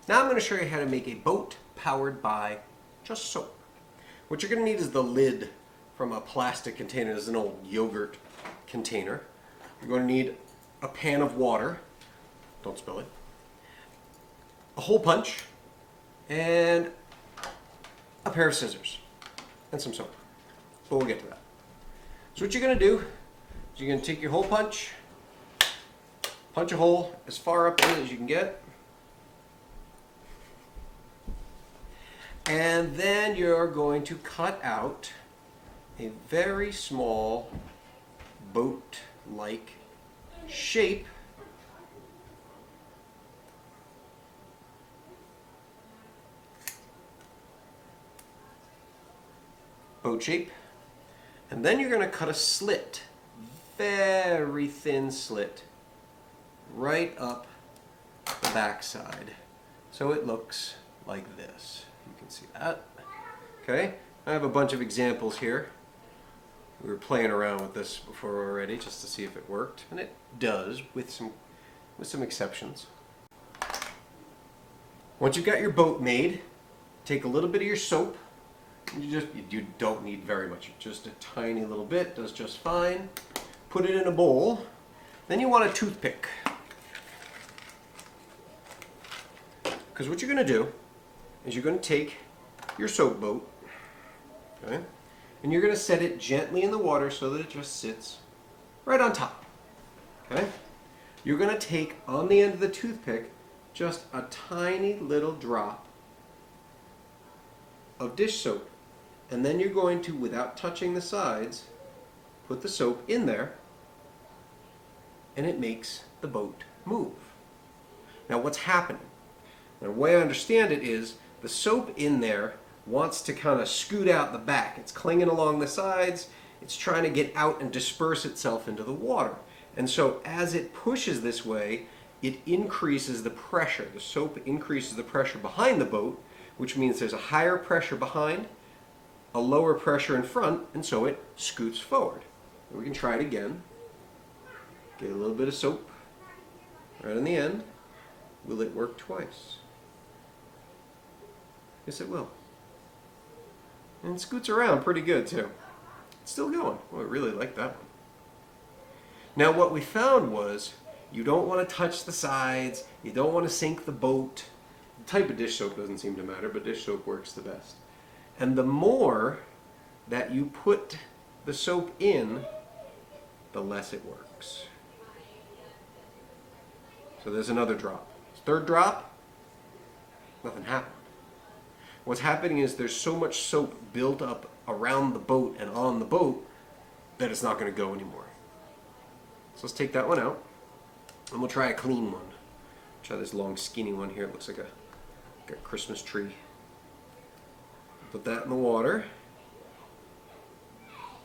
Now I'm going to show you how to make a boat powered by just soap. What you're going to need is the lid from a plastic container. This is an old yogurt container. You're going to need a pan of water. Don't spill it. A hole punch and a pair of scissors and some soap. But we'll get to that. So what you're going to do is you're going to take your hole punch, punch a hole as far up in as you can get, and then you're going to cut out a very small boat-like shape boat shape, and then you're going to cut a slit, very thin slit, right up the backside, so it looks like this. You can see that. Okay, I have a bunch of examples here. We were playing around with this before already just to see if it worked, and it does with some exceptions. Once you've got your boat made, take a little bit of your soap. You don't need very much, just a tiny little bit does just fine. Put it in a bowl. Then you want a toothpick, because what you're going to do is you're going to take your soap boat, okay, and you're going to set it gently in the water so that it just sits right on top. Okay, you're going to take on the end of the toothpick just a tiny little drop of dish soap. And then you're going to, without touching the sides, put the soap in there, and it makes the boat move. Now what's happening? Now the way I understand it is the soap in there wants to kind of scoot out the back. It's clinging along the sides. It's trying to get out and disperse itself into the water. And so as it pushes this way, it increases the pressure. The soap increases the pressure behind the boat, which means there's a higher pressure behind, a lower pressure in front, and so it scoots forward. We can try it again. Get a little bit of soap right on the end. Will it work twice? Yes, it will. And it scoots around pretty good too. It's still going. Oh, I really like that one. Now what we found was you don't want to touch the sides, you don't want to sink the boat. The type of dish soap doesn't seem to matter, but dish soap works the best. And the more that you put the soap in, the less it works. So there's another drop. Third drop, nothing happened. What's happening is there's so much soap built up around the boat and on the boat that it's not going to go anymore. So let's take that one out, and we'll try a clean one. Try this long skinny one here. It looks like a Christmas tree. Put that in the water.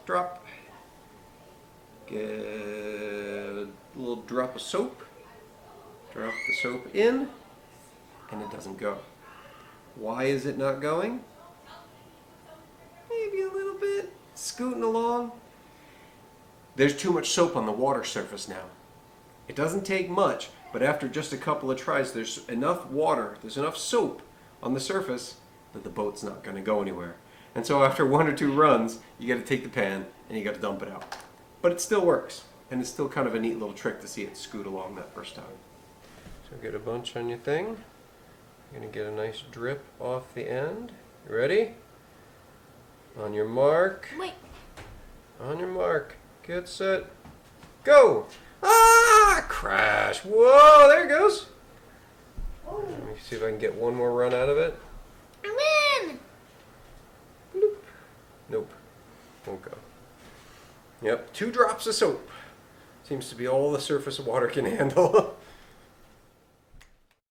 Drop. Get a little drop of soap. Drop the soap in, and it doesn't go. Why is it not going? Maybe a little bit, scooting along. There's too much soap on the water surface now. It doesn't take much, but after just a couple of tries, there's enough water, there's enough soap on the surface that the boat's not going to go anywhere. And so after one or two runs, you got to take the pan and you got to dump it out. But it still works, and it's still kind of a neat little trick to see it scoot along that first time. So get a bunch on your thing. You're going to get a nice drip off the end. You ready? On your mark. Wait. On your mark. Get set. Go! Ah! Crash! Whoa! There it goes. Oh. Let me see if I can get one more run out of it. I'm in. Bloop. Nope. Won't go. Yep. 2 drops of soap. Seems to be all the surface water can handle.